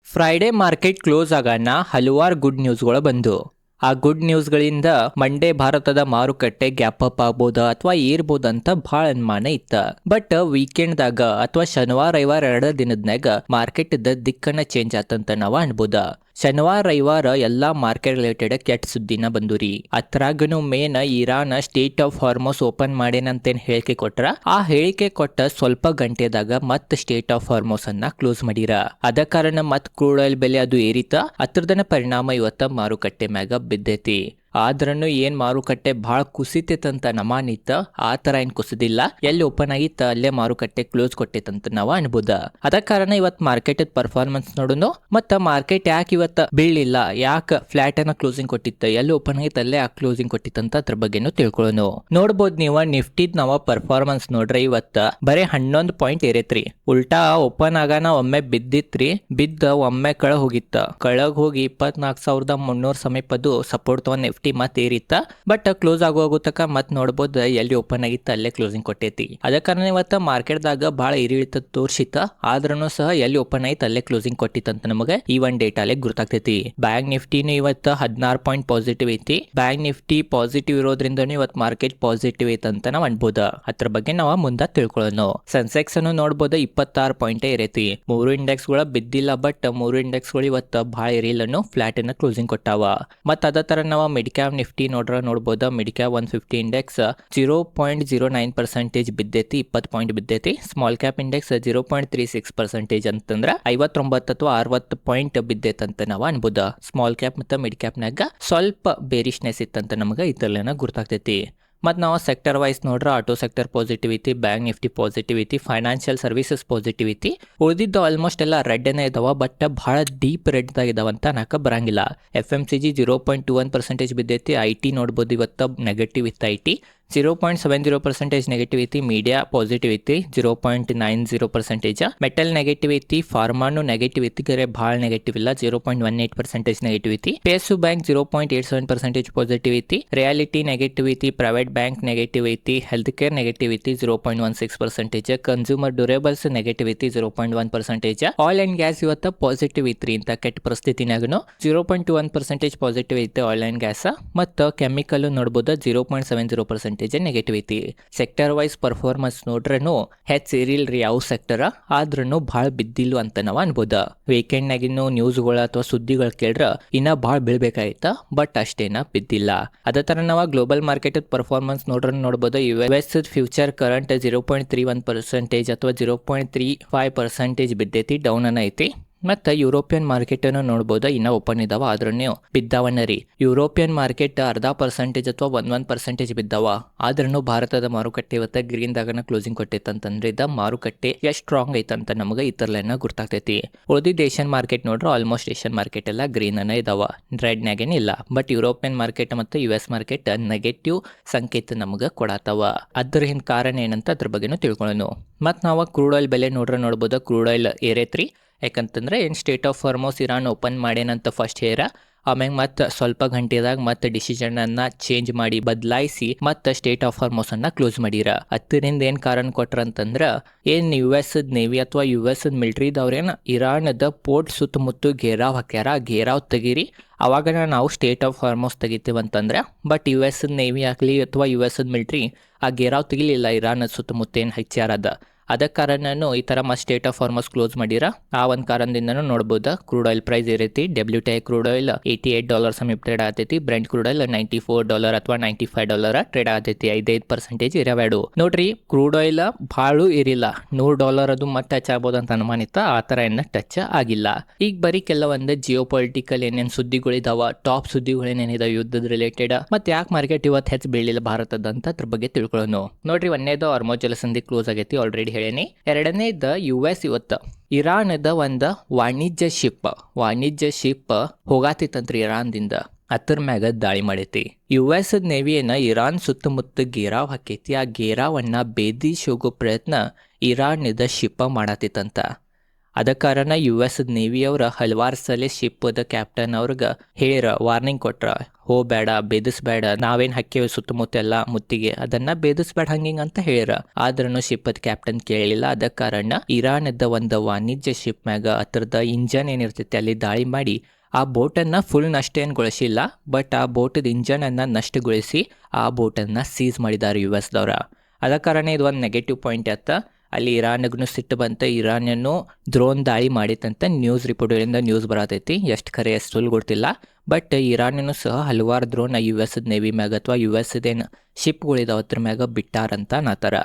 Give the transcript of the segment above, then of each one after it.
Friday market close ಆಗೋಣ ಹಲವಾರು good ನ್ಯೂಸ್ಗಳು ಬಂದು ಆ ಗುಡ್ ನ್ಯೂಸ್ಗಳಿಂದ ಮಂಡೇ ಭಾರತದ ಮಾರುಕಟ್ಟೆ ಗ್ಯಾಪ್ ಅಪ್ ಆಗ್ಬೋದ ಅಥವಾ ಏರ್ಬೋದ ಅಂತ ಬಹಳ ಅನುಮಾನ ಇತ್ತ. ಬಟ್ ವೀಕೆಂಡ್ದಾಗ ಅಥವಾ ಶನಿವಾರ ರವಿವಾರ 2 ದಿನದ್ನಾಗ ಮಾರ್ಕೆಟ್ ದಿಕ್ಕನ್ನ ಚೇಂಜ್ ಆತಂತ ನಾವ ಅನ್ಬೋದ. ಶನಿವಾರ ರವಿವಾರ ಎಲ್ಲಾ ಮಾರ್ಕೆಟ್ ರಿಲೇಟೆಡ್ ಕೆಟ್ಟ ಸುದ್ದಿನ ಬಂದುರಿ. ಅತ್ರಾಗನು ಮೇನ್ Iran state of Hormuz open ಮಾಡೇನಂತೇನ್ ಹೇಳಿಕೆ ಕೊಟ್ರ. ಆ ಹೇಳಿಕೆ ಕೊಟ್ಟ ಸ್ವಲ್ಪ ಗಂಟೆದಾಗ ಮತ್ ಸ್ಟೇಟ್ ಆಫ್ ಹಾರ್ಮೋಸ್ ಅನ್ನ ಕ್ಲೋಸ್ ಮಾಡಿರ. ಅದ ಕಾರಣ ಮತ್ ಕ್ರೂಡ್ ಆಯಿಲ್ ಬೆಲೆ ಅದು ಏರಿತ. ಅದ್ರದನ ಪರಿಣಾಮ ಇವತ್ತ ಮಾರುಕಟ್ಟೆ ಮ್ಯಾಗ ಬಿದ್ದೈತಿ. ಆದ್ರೂ ಏನ್ ಮಾರುಕಟ್ಟೆ ಬಹಳ ಕುಸಿತೈತಂತ ನಮಾನಿತ್ತ. ಆ ತರ ಏನ್ ಕುಸಿದಿಲ್ಲ. ಎಲ್ಲಿ ಓಪನ್ ಆಗಿತ್ತ ಅಲ್ಲೇ ಮಾರುಕಟ್ಟೆ ಕ್ಲೋಸ್ ಕೊಟ್ಟೈತಂತ ನಾವ ಅನ್ಬೋದ. ಅದ ಕಾರಣ ಇವತ್ ಮಾರ್ಕೆಟ್ ಪರ್ಫಾರ್ಮೆನ್ಸ್ ನೋಡುನು. ಮತ್ತ ಮಾರ್ಕೆಟ್ ಯಾಕೆ ಇವತ್ತ ಬೀಳಿಲ್ಲ, ಯಾಕೆ ಫ್ಲಾಟ್ ಅನ್ನ ಕ್ಲೋಸಿಂಗ್ ಕೊಟ್ಟಿತ್ತ, ಎಲ್ಲಿ ಓಪನ್ ಆಗಿತ್ತು ಅಲ್ಲೇ ಆ ಕ್ಲೋಸಿಂಗ್ ಕೊಟ್ಟಿತ್ತಂತ ಅದ್ರ ಬಗ್ಗೆನು ತಿಳ್ಕೊಳ್ಳೋನು. ನೋಡ್ಬೋದು ನೀವು ನಿಫ್ಟಿದ್ ನಾವ ಪರ್ಫಾರ್ಮೆನ್ಸ್ ನೋಡ್ರಿ ಇವತ್ತ ಬರೀ 11 ಪಾಯಿಂಟ್ ಏರೈತ್ರಿ. ಉಲ್ಟಾ ಓಪನ್ ಆಗಾನ ಒಮ್ಮೆ ಬಿದ್ದಿತ್ರಿ. ಬಿದ್ದ ಒಮ್ಮೆ ಕಳ ಹೋಗಿತ್ತ. ಕಳಗ್ ಹೋಗಿ 24,300 ಸಮೀಪದು ಸಪೋರ್ಟ್ ತಗೊಂಡ್ ನಿಫ್ಟಿ ಮತ್ ಏರಿತ್ತ. ಬಟ್ ಕ್ಲೋಸ್ ಆಗುವಾಗ ಮತ್ ನೋಡ್ಬೋದು ಎಲ್ಲಿ ಓಪನ್ ಆಗಿತ್ತ ಅಲ್ಲೇ ಕ್ಲೋಸಿಂಗ್ ಕೊಟ್ಟೈತಿ. ಅದ ಕಾರಣ ಇವತ್ತ ಮಾರ್ಕೆಟ್ ದಾಗ ಬಹಳ ಏರಿಳಿತ ತೋರ್ಸಿತ್ತ. ಆದ್ರೂ ಸಹ ಎಲ್ಲಿ ಓಪನ್ ಆಯ್ತು ಅಲ್ಲೇ ಕ್ಲೋಸಿಂಗ್ ಕೊಟ್ಟಿತ್ತಂತ ನಮಗೆ ಈ ಒಂದ್ ಡೇಟಾಲೆ ಗುರ್ತಾಗ್ತೈತಿ. ಬ್ಯಾಂಕ್ ನಿಫ್ಟಿನು ಇವತ್ತ 16 ಪಾಯಿಂಟ್ ಪಾಸಿಟಿವ್ ಐತಿ. ಬ್ಯಾಂಕ್ ನಿಫ್ಟಿ ಪಾಸಿಟಿವ್ ಇರೋದ್ರಿಂದ ಇವತ್ ಮಾರ್ಕೆಟ್ ಪಾಸಿಟಿವ್ ಐತಂತ ನಾವ್ ಅನ್ಬೋದ. ಅದ್ರ ಬಗ್ಗೆ ನಾವ್ ಮುಂದ ತಿಳ್ಕೊಳ್ಳೋಣ. ಸೆನ್ಸೆಕ್ಸ್ ಅನ್ನು ನೋಡ್ಬೋದು 26 ಪಾಯಿಂಟ್ ಏರೈತಿ. 3 ಇಂಡೆಕ್ಸ್ ಗಳ ಬಿದ್ದಿಲ್ಲ. ಬಟ್ 3 ಇಂಡೆಕ್ಸ್ ಗಳು ಇವತ್ತ ಬಹಳ ಏರಿಲ್ಲನು ಫ್ಲಾಟ್ ಅನ್ನ ಕ್ಲೋಸಿಂಗ್ ಕೊಟ್ಟಾವ. ಮತ್ ಅದ ತರ ನಾವ್ ಮಿಡ್ ಕ್ಯಾಪ್ ನಿಫ್ಟಿ ನೋಡ್ಬೋದು. ಮಿಡ್ ಕ್ಯಾಪ್ 150 ಇಂಡೆಕ್ಸ್ 0.09% ಬಿದ್ದೈತಿ. 20 ಪಾಯಿಂಟ್ ಬಿದ್ದೈತಿ. ಸ್ಮಾಲ್ ಕ್ಯಾಪ್ ಇಂಡೆಕ್ಸ್ 0.36% ಅಂತಂದ್ರ 59 ಅಥವಾ 60 ಪಾಯಿಂಟ್ ಬಿದ್ದೈತಂತ ನಾವ್ ಅನ್ಬೋದ. ಸ್ಮಾಲ್ ಕ್ಯಾಪ್ ಮತ್ತು ಮಿಡ್ ಕ್ಯಾಪ್ ನಾಗ ಸ್ವಲ್ಪ ಬೇರಿಶ್ನೆಸ್ ಇತ್ತಂತ ನಮಗ ಇದ್ರಲ್ಲೇನ ಗುರ್ತಾಗ್ತೈತಿ. ಮತ್ತು ನಾವು ಸೆಕ್ಟರ್ ವೈಸ್ ನೋಡ್ರೆ ಆಟೋ ಸೆಕ್ಟರ್ ಪಾಸಿಟಿವ್ ಐತಿ, ಬ್ಯಾಂಕ್ ನಿಫ್ಟಿ ಪಾಸಿಟಿವ್ ಐತಿ, ಫೈನಾನ್ಷಿಯಲ್ ಸರ್ವಿಸಸ್ ಪಾಸಿಟಿವ್ ಐತಿ. ಉಳಿದಿದ್ದು ಆಲ್ಮೋಸ್ಟ್ ಎಲ್ಲ ರೆಡ್ ಏನೇ ಇದಾವ. ಬಟ್ ಬಹಳ ಡೀಪ್ ರೆಡ್ ದಾಗ ಇದಾವಂತ ನಾಕ ಬರಂಗಿಲ್ಲ. FMCG 0.21% ಬಿದ್ದೈತಿ. IT ನೋಡ್ಬೋದು ಇವತ್ತ ನೆಗೆಟಿವ್ ಇತ್ತು. IT 0.70% ನೆಗೆಟಿವ್ ಐತಿ. ಮೀಡಿಯಾ ಪಾಸಿಟಿವ್ ಐತಿ 0.90%. ಮೆಟಲ್ ನೆಗೆಟಿವ್ ಐತಿ. ಫಾರ್ಮಾನು ನೆಗೆಟಿವ್ ಐತಿ, ಕರೆ ಭಾಳ ನೆಗೆಟಿವ್ ಇಲ್ಲ 0.18% ನೆಗೆಟಿವ್ ಐತಿ. PSU ಬ್ಯಾಂಕ್ 0.87% ಪಾಸಿಟಿವ್ ಐತಿ. ರಿಯಾಲಿಟಿ ನೆಗೆಟಿವ್ ಐತಿ. ಪ್ರೈವೇಟ್ ಬ್ಯಾಂಕ್ ನೆಗೆಟಿವ್ ಐತಿ. ಹೆಲ್ತ್ ಕೇರ್ ನೆಗೆಟಿವ್ ಐತಿ 0.16%. ಕನ್ಸ್ಯೂಮರ್ ಡ್ಯೂರೇಬಲ್ಸ್ ನೆಗೆಟಿವ್ ಐತಿ 0.1%. ಆಯಿಲ್ ಅಂಡ್ ಗ್ಯಾಸ್ ಇವತ್ತ ಪಾಸಿಟಿವ್ ಐತ್ರಿ. ಇಂತ ಕೆಟ್ಟ ಪರಿಸ್ಥಿತಿನಾಗನು 0.21% ಪಾಸಿಟಿವ್ ಐತಿ ಆಯಿಲ್ ಅಂಡ್ ಗ್ಯಾಸ್. ಮತ್ತು ಕೆಮಿಕಲ್ ನೋಡ್ಬೋದು 0.70% ನೆಗೆಟಿವ್ ಐತಿ. ಸೆಕ್ಟರ್ ವೈಸ್ ಪರ್ಫಾರ್ಮೆನ್ಸ್ ನೋಡ್ರೂ ಹೆಚ್ಚು ಸೇರಿಲ್ರಿ ಯಾವ ಸೆಕ್ಟರ್. ಆದ್ರೂ ಭಾಳ ಬಿದ್ದಿಲ್ಲ ಅಂತ ನಾವ್ ಅನ್ಬೋದ. ವೀಕೆಂಡ್ ನಾಗಿನ್ನು ನ್ಯೂಸ್ಗಳು ಅಥವಾ ಸುದ್ದಿಗಳು ಕೇಳ್ರ ಇನ್ನ ಭಾಳ ಬೀಳ್ಬೇಕಾಯ್ತ. ಬಟ್ ಅಷ್ಟೇನ ಬಿದ್ದಿಲ್ಲ. ಅದೇ ತರ ನಾವ್ ಗ್ಲೋಬಲ್ ಮಾರ್ಕೆಟ್ ಪರ್ಫಾರ್ಮೆನ್ಸ್ ನೋಡ್ಬೋದು. US ಫ್ಯೂಚರ್ ಕರೆಂಟ್ 0.31% ಅಥವಾ 0.35% ಬಿದ್ದೈತಿ, ಡೌನ್ ಅನ್ನ ಐತಿ. ಮತ್ತು ಯುರೋಪಿಯನ್ ಮಾರ್ಕೆಟ್ ಅನ್ನು ನೋಡ್ಬೋದು. ಇನ್ನ ಓಪನ್ ಇದಾವ ಆದ್ರೂ ಬಿದ್ದಾವನ್ನ ರೀ. ಯುರೋಪಿಯನ್ ಮಾರ್ಕೆಟ್ 0.5% ಅಥವಾ 1% ಬಿದ್ದಾವ. ಆದ್ರೂ ಭಾರತದ ಮಾರುಕಟ್ಟೆ ಇವತ್ತ ಗ್ರೀನ್ ದಾಗನ ಕ್ಲೋಸಿಂಗ್ ಕೊಟ್ಟೈತಂತಂದ್ರೆ ಇದ ಮಾರುಕಟ್ಟೆ ಎಷ್ಟು ಸ್ಟ್ರಾಂಗ್ ಐತಂತ ನಮಗೆ ಇತರ್ಲೆನ ಗುರ್ತಾಗ್ತೈತಿ. ಉಳಿದಿದ್ದ ಏಷ್ಯನ್ ಮಾರ್ಕೆಟ್ ನೋಡ್ರೆ ಆಲ್ಮೋಸ್ಟ್ ಏಷ್ಯನ್ ಮಾರ್ಕೆಟ್ ಎಲ್ಲ ಗ್ರೀನ್ ಅನ್ನ ಇದಾವ, ರೆಡ್ ನಾಗೇನ್ ಇಲ್ಲ. ಬಟ್ ಯುರೋಪಿಯನ್ ಮಾರ್ಕೆಟ್ ಮತ್ತು US ಮಾರ್ಕೆಟ್ ನೆಗೆಟಿವ್ ಸಂಕೇತ ನಮಗೆ ಕೊಡತಾವ. ಅದ್ರ ಹಿಂದ್ ಕಾರಣ ಏನಂತ ಅದ್ರ ಬಗ್ಗೆನೂ ತಿಳ್ಕೊಳ್ಳೋಣ. ಮತ್ತು ನಾವು ಕ್ರೂಡ್ ಆಯಿಲ್ ಬೆಲೆ ನೋಡ್ಬೋದು. ಕ್ರೂಡ್ ಆಯಿಲ್ ಏರೈತ್ರಿ. ಯಾಕಂತಂದ್ರೆ ಏನು state of Hormuz Iran open ಮಾಡ್ಯಾನಂತ ಫಸ್ಟ್ ಹೇರ. ಆಮ್ಯಾಗ ಮತ್ತೆ ಸ್ವಲ್ಪ ಗಂಟೆದಾಗ ಮತ್ತೆ ಡಿಸಿಷನ್ ಅನ್ನ ಚೇಂಜ್ ಮಾಡಿ ಬದಲಾಯಿಸಿ ಮತ್ತೆ ಸ್ಟೇಟ್ ಆಫ್ ಹಾರ್ಮೋಸ್ ಅನ್ನ ಕ್ಲೋಸ್ ಮಾಡಿರ. ಅದರಿಂದ ಏನ್ ಕಾರಣ ಕೊಟ್ರಂತಂದ್ರ ಏನ್ US ನೇವಿ ಅಥವಾ US ಮಿಲಿಟರಿದವ್ರೇನ ಇರಾನ್ದ ಪೋರ್ಟ್ ಸುತ್ತಮುತ್ತ ಘೇರಾವ್ ಹಾಕ್ಯಾರ. ಘೇರಾವ್ ತೆಗೀರಿ ಅವಾಗ ನಾವು ಸ್ಟೇಟ್ ಆಫ್ ಹಾರ್ಮೋಸ್ ತೆಗಿತೀವಂತಂದ್ರೆ. ಬಟ್ US ನೇವಿ ಆಗಲಿ ಅಥವಾ US ಮಿಲಿಟರಿ ಆ ಘೇರಾವ್ ತೆಗಿಲಿಲ್ಲ. ಇರಾನ್ ಸುತ್ತಮುತ್ತ ಏನು ಹಚ್ಚಾರದ ಅದ ಕಾರಣನು ಈ ತರ ಸ್ಟೇಟ್ ಆಫ್ ಹಾರ್ಮೋಸ್ ಕ್ಲೋಸ್ ಮಾಡಿರ. ಆ ಒಂದು ಕಾರಣದಿಂದನೂ ನೋಡ್ಬೋದು ಕ್ರೂಡ್ ಆಯಿಲ್ ಪ್ರೈಸ್ ಇರೈತಿ. WTI ಕ್ರೂಡ್ ಆಯಿಲ್ $88 ಸಮೀಪ ಟ್ರೇಡ್ ಆಗತೈತಿ. ಬ್ರೆಂಟ್ ಕ್ರೂಡ್ ಆಯಿಲ್ $94 ಅಥವಾ $95 ಟ್ರೇಡ್ ಆಗತೈತಿ. 5% ಇರಬೇಡು ನೋಡ್ರಿ. ಕ್ರೂಡ್ ಆಯಿಲ್ ಭಾಳು ಇರಿಲ್ಲ, $100 ಅದು ಮತ್ತೆ ಟಚ್ ಆಗ್ಬೋದು ಅಂತ ಅನುಮಾನಿತ. ಆ ತರ ಏನ ಟಚ್ ಆಗಿಲ್ಲ. ಈಗ ಬರೀ ಕೆಲವೊಂದು ಜಿಯೋ ಪೊಲಿಟಿಕಲ್ ಏನೇನ್ ಸುದ್ದಿಗಳಿದಾವ, ಟಾಪ್ ಸುದ್ದಿಗಳು ಏನೇನಿದಾವ ಯುದ್ಧದ ರಿಲೇಟೆಡ್, ಮತ್ತೆ ಯಾಕೆ ಮಾರ್ಕೆಟ್ ಇವತ್ತು ಹೆಚ್ಚು ಬೀಳಿಲ್ಲ ಭಾರತದ ಅಂತ ಅದ್ರ ಬಗ್ಗೆ ತಿಳ್ಕೊಳ್ಳೋಣ. ನೋಡ್ರಿ, ಒಂದೇದು ಹಾರ್ಮೋಸ್ ಜಲಸಂಧಿ ಕ್ಲೋಸ್ ಆಗೈತಿ, ಆಲ್ರೆಡಿ ಹೇಳೇನಿ. ಎರಡನೇದ US ಇವತ್ತು ಇರಾನ್ದ ಒಂದು ವಾಣಿಜ್ಯ ಶಿಪ್ ಹೋಗಾತಿತ್ತಂತ್ರಿ ಇರಾನ್ದಿಂದ. ಅದ್ರ ಮ್ಯಾಗ ದಾಳಿ ಮಾಡೈತಿ. US ನೇವಿಯನ್ನ ಇರಾನ್ ಸುತ್ತಮುತ್ತ ಘೇರಾವ್ ಹಾಕೈತಿ. ಆ ಘೇರಾವನ್ನ ಭೇದಿಸಿ ಹೋಗೋ ಪ್ರಯತ್ನ ಇರಾನ್ದ ಶಿಪ್ ಮಾಡತ್ತಿತ್ತಂತ. ಅದ ಕಾರಣ ಯು ಎಸ್ ನೇವಿ ಅವ್ರ ಹಲವಾರು ಸಲ ಶಿಪ್ದ ಕ್ಯಾಪ್ಟನ್ ಅವ್ರಿಗೆ ಹೇಳಿರ, ವಾರ್ನಿಂಗ್ ಕೊಟ್ರ, ಹೋಗ್ಬೇಡ, ಬೇದಿಸ್ಬೇಡ, ನಾವೇನ್ ಹಾಕಿವಿ ಸುತ್ತಮುತ್ತ ಎಲ್ಲ ಮುತ್ತಿಗೆ, ಅದನ್ನ ಬೇದಿಸ್ಬೇಡ ಹಂಗಿಂಗ್ ಅಂತ ಹೇಳಿರ. ಆದ್ರೂ ಶಿಪ್ಪದ ಕ್ಯಾಪ್ಟನ್ ಕೇಳಲಿಲ್ಲ. ಅದ ಕಾರಣ ಇರಾನದ ಒಂದು ವಾಣಿಜ್ಯ ಶಿಪ್ ಮ್ಯಾಗ ಅದರದ ಇಂಜನ್ ಏನಿರ್ತೈತಿ ಅಲ್ಲಿ ದಾಳಿ ಮಾಡಿ ಆ ಬೋಟನ್ನು ಫುಲ್ ನಷ್ಟೇನುಗೊಳಿಸಿಲ್ಲ, ಬಟ್ ಆ ಬೋಟದ ಇಂಜನನ್ನು ನಷ್ಟಗೊಳಿಸಿ ಆ ಬೋಟನ್ನು ಸೀಸ್ ಮಾಡಿದ್ದಾರೆ ಯು ಎಸ್ ದವ್ರ. ಅದ ಕಾರಣ ಇದು ಒಂದು ನೆಗೆಟಿವ್ ಪಾಯಿಂಟ್ ಆಯ್ತ. ಅಲ್ಲಿ ಇರಾನ್ಗೂ ಸಿಟ್ಟು ಬಂತ, ಇರಾನನ್ನು ಡ್ರೋನ್ ದಾಳಿ ಮಾಡಿತ್ತಂತ ನ್ಯೂಸ್ ರಿಪೋರ್ಟ್ಗಳಿಂದ ನ್ಯೂಸ್ ಬರತೈತಿ. ಎಷ್ಟು ಖರೆ ಎಷ್ಟು ಸುಳ್ಳು ಗೊತ್ತಿಲ್ಲ, ಬಟ್ ಇರಾನನ್ನು ಸಹ ಹಲವಾರು ಡ್ರೋನ್ ಯು ಎಸ್ ನೇವಿ ಮ್ಯಾಗ ಅಥವಾ ಯು ಎಸ್ ಏನು ಶಿಪ್ಗಳಿದಾವ ಅದ್ರ ಮ್ಯಾಗ ಬಿಟ್ಟಾರಂತ ನಾತರ.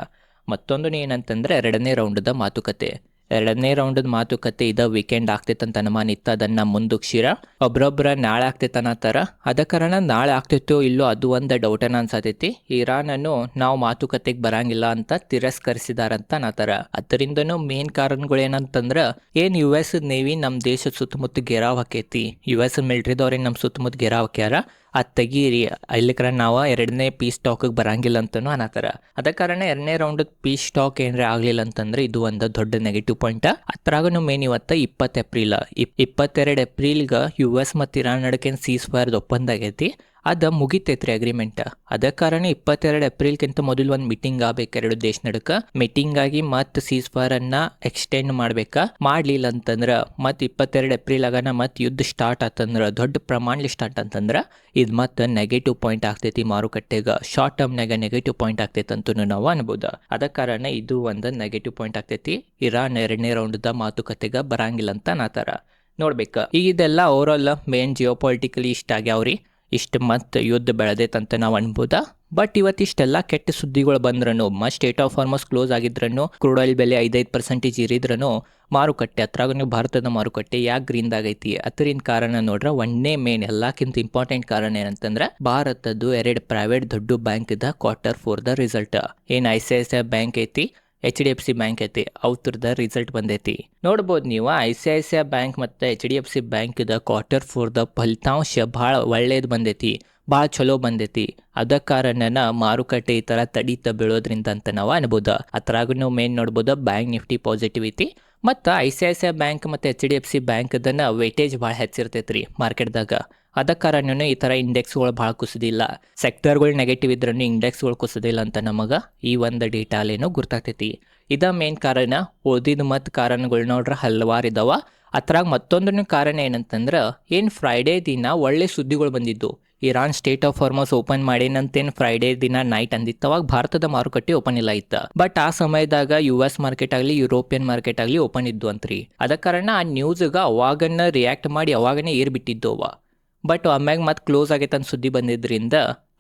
ಮತ್ತೊಂದು ಏನಂತಂದ್ರೆ 2ನೇ ರೌಂಡ್ದ ಮಾತುಕತೆ. 2ನೇ ರೌಂಡದ ಮಾತುಕತೆ ಇದ ವೀಕೆಂಡ್ ಆಗ್ತೈತಂತ ಅನುಮಾನ ಇತ್ತು. ಅದನ್ನ ಮುಂದೂಕ್ಷಿರ ಒಬ್ರೊಬ್ರ ನಾಳೆ ಆಗ್ತೈತನತ್ತಾರ. ಅದ ಕಾರಣ ನಾಳೆ ಆಗ್ತೈತೋ ಇಲ್ಲೋ ಅದು ಒಂದು ಡೌಟನ ಅನ್ಸತೈತಿ. ಇರಾನನ್ನು ನಾವು ಮಾತುಕತೆಗೆ ಬರಂಗಿಲ್ಲ ಅಂತ ತಿರಸ್ಕರಿಸಿದಾರಂತ ಅನ್ನತಾರ. ಅದರಿಂದನೂ ಮೇನ್ ಕಾರಣಗಳು ಏನಂತಂದ್ರ, ಏನ್ ಯು ಎಸ್ ನೇವಿ ನಮ್ಮ ದೇಶದ ಸುತ್ತಮುತ್ತ ಗೆರಾವ್ ಹಾಕೈತಿ, ಯು ಎಸ್ ಮಿಲಿಟರಿದವ್ರೇನು ನಮ್ಮ ಸುತ್ತಮುತ್ತ ಗೆರಾವ್ ಹಾಕ್ಯಾರ, ಅದು ತೆಗೀರಿ, ಇಲ್ಲಿಕ್ರ ನಾವು 2ನೇ ಪೀಸ್ ಟಾಕಿಗೆ ಬರಂಗಿಲ್ಲ ಅಂತನೂ ಅನ್ನತಾರ. ಅದ ಕಾರಣ 2ನೇ ರೌಂಡ್ ಪೀಸ್ ಟಾಕ್ ಏನ್ರಿ ಆಗ್ಲಿಲ್ಲ ಅಂತಂದ್ರೆ ಇದು ಒಂದು ದೊಡ್ಡ ನೆಗೆಟಿವ್ ಪಾಯಿಂಟ್. ಅದ್ರಾಗೂ ಮೇನ್ ಇವತ್ತು 20 ಏಪ್ರಿಲ್ 22 ಏಪ್ರಿಲ್ಗೆ ಯು ಎಸ್ ಮತ್ತು ಇರಾನ್ ನಡಕ್ಕೆ ಸೀಸ್ ಫೈರ್ದ ಒಪ್ಪಂದ ಆಗೈತಿ. ಅದು ಮುಗಿತೈತ್ರಿ ಅಗ್ರಿಮೆಂಟ್. ಅದ ಕಾರಣ 22 ಏಪ್ರಿಲ್ಗಿಂತ ಮೊದಲು ಒಂದು ಮೀಟಿಂಗ್ ಆಗ್ಬೇಕು ಎರಡು ದೇಶ ನಡಕ. ಮೀಟಿಂಗ್ ಆಗಿ ಮತ್ತೆ ಸೀಸ್ ಫೈರ್ ಅನ್ನ ಎಕ್ಸ್ಟೆಂಡ್ ಮಾಡ್ಬೇಕಾ, ಮಾಡ್ಲಿಲ್ಲ ಅಂತಂದ್ರ ಮತ್ತೆ 22 ಏಪ್ರಿಲ್ ಆಗನ ಮತ್ತೆ ಯುದ್ಧ ಸ್ಟಾರ್ಟ್ ಆತಂದ್ರ, ದೊಡ್ಡ ಪ್ರಮಾಣಲಿ ಸ್ಟಾರ್ಟ್ ಅಂತಂದ್ರ ಇದು ಮತ್ತೆ ನೆಗೆಟಿವ್ ಪಾಯಿಂಟ್ ಆಗ್ತೈತಿ ಮಾರುಕಟ್ಟೆಗೆ. ಶಾರ್ಟ್ ಟರ್ಮ್ನಾಗ ನೆಗೆಟಿವ್ ಪಾಯಿಂಟ್ ಆಗ್ತೈತಿ ಅಂತೂ ನಾವು ಅನ್ಬೋದು. ಅದ ಕಾರಣ ಇದು ಒಂದು ನೆಗೆಟಿವ್ ಪಾಯಿಂಟ್ ಆಗ್ತೈತಿ. ಇರಾನ್ 2ನೇ ರೌಂಡ್ದ ಮಾತುಕತೆಗೆ ಬರಂಗಿಲ್ಲ ಅಂತ ನಾತಾರ. ನೋಡ್ಬೇಕು ಈಗ ಇದೆಲ್ಲ ಓವರಾಲ್ ಮೇನ್ ಜಿಯೋಪಾಲಿಟಿಕಲಿ ಇಷ್ಟ ಆಗ್ಯಾವ್ರಿ. ಇಷ್ಟು ಮತ್ತು ಯುದ್ಧ ಬೆಳೆದೈತಂತ ನಾವು ಅನ್ಬೋದಾ. ಬಟ್ ಇವತ್ತಿಷ್ಟೆಲ್ಲ ಕೆಟ್ಟ ಸುದ್ದಿಗಳು ಬಂದ್ರೂ ಸ್ಟೇಟ್ ಆಫ್ ಹಾರ್ಮಸ್ ಕ್ಲೋಸ್ ಆಗಿದ್ರೂ, ಕ್ರೂಡ್ ಆಯಿಲ್ ಬೆಲೆ 5% ಇರಿದ್ರೂ ಮಾರುಕಟ್ಟೆ ಅತ್ರಾಗೂ ಭಾರತದ ಮಾರುಕಟ್ಟೆ ಯಾಕೆ ಗ್ರೀನ್ದಾಗೈತಿ? ಅದರಿಂದ ಕಾರಣ ನೋಡ್ರೆ ಒಂದೇ ಮೇನ್ ಎಲ್ಲಕ್ಕಿಂತ ಇಂಪಾರ್ಟೆಂಟ್ ಕಾರಣ ಏನಂತಂದ್ರೆ ಭಾರತದ್ದು 2 ಪ್ರೈವೇಟ್ ದೊಡ್ಡ ಬ್ಯಾಂಕ್ ಇದ್ದ Q4 ರಿಸಲ್ಟ್. ಏನು ICICI ಬ್ಯಾಂಕ್ ಐತಿ, HDFC ಬ್ಯಾಂಕ್ ಐತಿ, ಅವ್ರದ್ದು ರಿಸಲ್ಟ್ ಬಂದೈತಿ. ನೋಡ್ಬೋದು ನೀವು ICICI ಬ್ಯಾಂಕ್ ಮತ್ತು HDFC ಬ್ಯಾಂಕ್ದ Q4 ಫಲಿತಾಂಶ ಭಾಳ ಒಳ್ಳೇದು ಬಂದೈತಿ, ಭಾಳ ಚಲೋ ಬಂದೈತಿ. ಅದ ಕಾರಣನ ಮಾರುಕಟ್ಟೆ ಈ ಥರ ತಡಿತ ಬೀಳೋದ್ರಿಂದ ಅಂತ ನಾವು ಅನ್ಬೋದು. ಅದ್ರಾಗೂ ನಾವು ಮೇನ್ ನೋಡ್ಬೋದು ಬ್ಯಾಂಕ್ ನಿಫ್ಟಿ ಪಾಸಿಟಿವ್ ಐತಿ. ಮತ್ತು ICICI ಬ್ಯಾಂಕ್ ಮತ್ತು HDFC ಬ್ಯಾಂಕ್ದನ್ನ ವೇಟೇಜ್ ಭಾಳ ಹೆಚ್ಚಿರ್ತೈತ್ರಿ ಮಾರ್ಕೆಟ್ದಾಗ. ಅದ ಕಾರಣನೂ ಈ ಥರ ಇಂಡೆಕ್ಸ್ಗಳು ಭಾಳ ಕುಸಿದಿಲ್ಲ. ಸೆಕ್ಟರ್ಗಳು ನೆಗೆಟಿವ್ ಇದ್ರೂ ಇಂಡೆಕ್ಸ್ಗಳು ಕುಸಿದಿಲ್ಲ ಅಂತ ನಮಗೆ ಈ ಒಂದು ಡೇಟಾಲೇನೋ ಗುರ್ತಾಗ್ತೈತಿ. ಇದ ಮೇನ್ ಕಾರಣ. ಉಳಿದಿದ್ದು ಮತ್ತು ಕಾರಣಗಳು ನೋಡ್ರೆ ಹಲವಾರು ಇದಾವ. ಅದ್ರಾಗ ಮತ್ತೊಂದು ಕಾರಣ ಏನಂತಂದ್ರೆ, ಏನು ಫ್ರೈಡೇ ದಿನ ಒಳ್ಳೆ ಸುದ್ದಿಗಳು ಬಂದಿದ್ದು. Iran state of Hormuz open ಮಾಡೇನಂತೇನು ಫ್ರೈಡೇ ದಿನ ನೈಟ್ ಅಂದಿತ್ತು. ಅವಾಗ ಭಾರತದ ಮಾರುಕಟ್ಟೆ ಓಪನ್ ಇಲ್ಲ ಇತ್ತು. ಬಟ್ ಆ ಸಮಯದಾಗ US ಮಾರ್ಕೆಟ್ ಆಗಲಿ ಯುರೋಪಿಯನ್ ಮಾರ್ಕೆಟ್ ಆಗಲಿ ಓಪನ್ ಇದ್ದು ಅಂತ್ರಿ. ಅದ ಕಾರಣ ಆ ನ್ಯೂಸ್ಗೆ ಅವಾಗನ್ನ ರಿಯಾಕ್ಟ್ ಮಾಡಿ ಅವಾಗನೇ ಏರ್ಬಿಟ್ಟಿದ್ದು ಅವ. ಬಟ್ ಆಮ್ಯಾಗ ಮತ್ತೆ ಕ್ಲೋಸ್ ಆಗೈತೆ ಅಂತ ಸುದ್ದಿ ಬಂದಿದ್ದರಿಂದ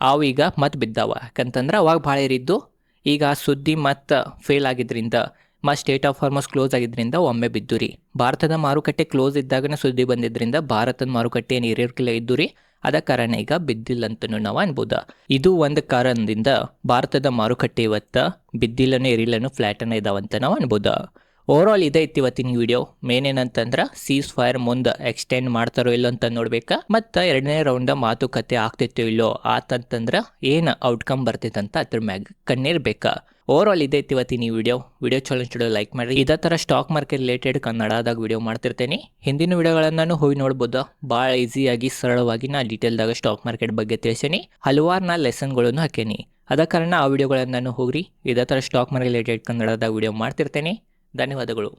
ಅವು ಈಗ ಮತ್ತೆ ಬಿದ್ದಾವ. ಯಾಕಂತಂದ್ರೆ ಅವಾಗ ಭಾಳ ಏರಿದ್ದು, ಈಗ ಆ ಸುದ್ದಿ ಮತ್ತೆ ಫೇಲ್ ಆಗಿದ್ರಿಂದ ಮತ್ತು ಸ್ಟೇಟ್ ಆಫ್ ಹಾರ್ಮಸ್ ಕ್ಲೋಸ್ ಆಗಿದ್ದರಿಂದ ಒಮ್ಮೆ ಬಿದ್ದು ರೀ. ಭಾರತದ ಮಾರುಕಟ್ಟೆ ಕ್ಲೋಸ್ ಇದ್ದಾಗನೇ ಸುದ್ದಿ ಬಂದಿದ್ದರಿಂದ ಭಾರತದ ಮಾರುಕಟ್ಟೆ ಏನು ಏರಿರ್ಕಿಲ್ಲ ಇದ್ದು ರೀ. ಅದ ಕಾರಣ ಈಗ ಬಿದ್ದಿಲ್ಲ ಅಂತನೂ ನಾವು ಅನ್ಬೋದು. ಇದು ಒಂದು ಕಾರಣದಿಂದ ಭಾರತದ ಮಾರುಕಟ್ಟೆ ಇವತ್ತು ಬಿದ್ದಿಲ್ಲನೂ ಏರಿಲ್ಲನೂ ಫ್ಲ್ಯಾಟನ್ನು ಇದಾವಂತ ನಾವು ಅನ್ಬೋದು. ಓವರಾಲ್ ಇದೇ ಇತ್ತು ಇವತ್ತಿನ ವಿಡಿಯೋ. ಮೇನ್ ಏನಂತಂದ್ರೆ ಸೀಸ್ ಫೈರ್ ಮುಂದೆ ಎಕ್ಸ್ಟೆಂಡ್ ಮಾಡ್ತಾರೋ ಇಲ್ಲೋ ಅಂತ ನೋಡ್ಬೇಕಾ, ಮತ್ತು 2ನೇ ರೌಂಡ್ ಮಾತುಕತೆ ಆಗ್ತೈತೋ ಇಲ್ಲೋ ಆತಂತಂದ್ರೆ ಏನು ಔಟ್ಕಮ್ ಬರ್ತೈತಂತ ಅದ್ರ ಮ್ಯಾಗ ಕಣ್ಣಿರ್ಬೇಕಾ. ಓವರಾಲ್ ಇದೇ ಇತ್ತು ಇವತ್ತಿನ ಈ ವಿಡಿಯೋ ಚಲೋ ಲೈಕ್ ಮಾಡಿ. ಇದೇ ಥರ ಸ್ಟಾಕ್ ಮಾರ್ಕೆಟ್ ರಿಲೇಟೆಡ್ ಕನ್ನಡದಾಗ ವಿಡಿಯೋ ಮಾಡ್ತಿರ್ತೇನೆ. ಹಿಂದಿನ ವಿಡಿಯೋಗಳನ್ನು ಹೋಗಿ ನೋಡ್ಬೋದು. ಭಾಳ ಈಸಿಯಾಗಿ ಸರಳವಾಗಿ ನಾ ಡೀಟೇಲ್ದಾಗ ಸ್ಟಾಕ್ ಮಾರ್ಕೆಟ್ ಬಗ್ಗೆ ತಿಳಿಸೇನಿ. ಹಲವಾರು ನಾ ಲೆಸನ್ಗಳನ್ನು ಹಾಕೇನಿ. ಅದ ಕಾರಣ ಆ ವಿಡಿಯೋಗಳನ್ನು ಹೋಗ್ರಿ. ಇದೇ ಥರ ಸ್ಟಾಕ್ ಮಾರ್ಕೆಟ್ ರಿಲೇಟೆಡ್ ಕನ್ನಡದಾಗ ವಿಡಿಯೋ ಮಾಡ್ತಿರ್ತೇನೆ. ಧನ್ಯವಾದಗಳು.